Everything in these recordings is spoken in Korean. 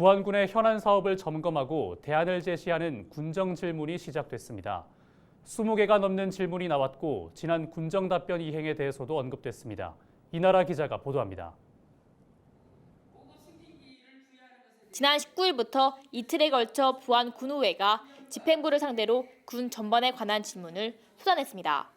부안군의 현안 사업을 점검하고 대안을 제시하는 군정 질문이 시작됐습니다. 20개가 넘는 질문이 나왔고 지난 군정 답변 이행에 대해서도 언급됐습니다. 이나라 기자가 보도합니다. 지난 19일부터 이틀에 걸쳐 부안 군의회가 집행부를 상대로 군 전반에 관한 질문을 쏟아냈습니다.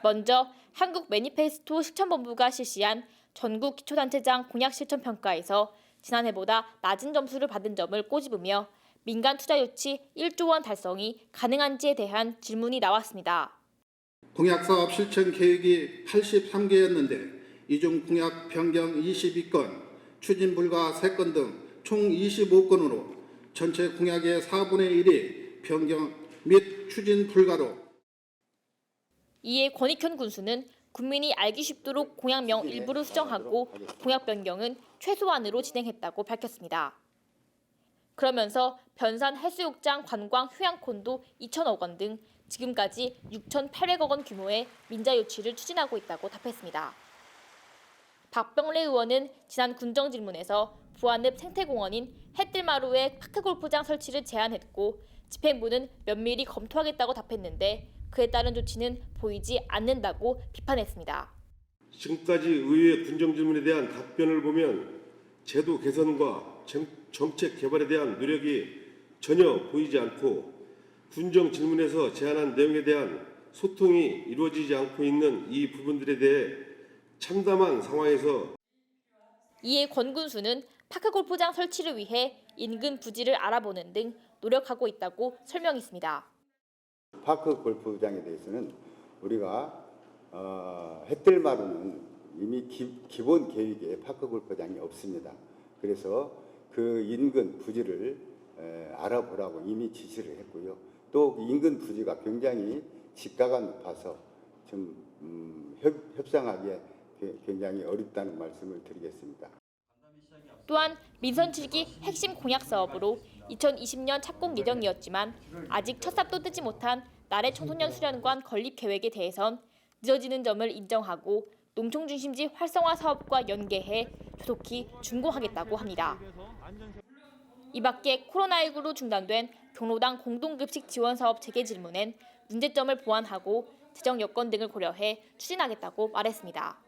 먼저 한국 매니페스토 실천본부가 실시한 전국 기초단체장 공약 실천 평가에서 지난해보다 낮은 점수를 받은 점을 꼬집으며 민간 투자 유치 1조 원 달성이 가능한지에 대한 질문이 나왔습니다. 공약 사업 실천 계획이 83개였는데 이 중 공약 변경 22건, 추진 불가 3건 등 총 25건으로 전체 공약의 4분의 1이 변경 및 추진 불가로. 이에 권익현 군수는 국민이 알기 쉽도록 공약명 일부를 수정하고 공약 변경은 최소한으로 진행했다고 밝혔습니다. 그러면서 변산 해수욕장 관광 휴양콘도 2천억 원 등 지금까지 6,800억 원 규모의 민자 유치를 추진하고 있다고 답했습니다. 박병래 의원은 지난 군정 질문에서 부안읍 생태공원인 햇들마루에 파크골프장 설치를 제안했고 집행부는 면밀히 검토하겠다고 답했는데 그에 따른 조치는 보이지 않는다고 비판했습니다. 지금까지 의회 군정 질문에 대한 답변을 보면 제도 개선과 정책 개발에 대한 노력이 전혀 보이지 않고 군정 질문에서 제안한 내용에 대한 소통이 이루어지지 않고 있는 이 부분들에 대해 참담한 상황에서 이에 권 군수는 파크골프장 설치를 위해 인근 부지를 알아보는 등 노력하고 있다고 설명했습니다. 파크 골프장에 대해서는 우리가 햇들마루는 이미 기본 계획에 파크 골프장이 없습니다. 그래서 그 인근 부지를 알아보라고 이미 지시를 했고요. 또 인근 부지가 굉장히 지가가 높아서 좀 협상하기에 굉장히 어렵다는 말씀을 드리겠습니다. 또한 민선 7기 핵심 공약 사업으로 2020년 착공 예정이었지만 아직 첫 삽도 뜨지 못한 나래 청소년 수련관 건립 계획에 대해선 늦어지는 점을 인정하고 농촌 중심지 활성화 사업과 연계해 조속히 준공하겠다고 합니다. 이 밖에 코로나19로 중단된 경로당 공동급식 지원 사업 재개 질문엔 문제점을 보완하고 재정 여건 등을 고려해 추진하겠다고 말했습니다.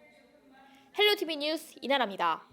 헬로티비 뉴스 이나라입니다.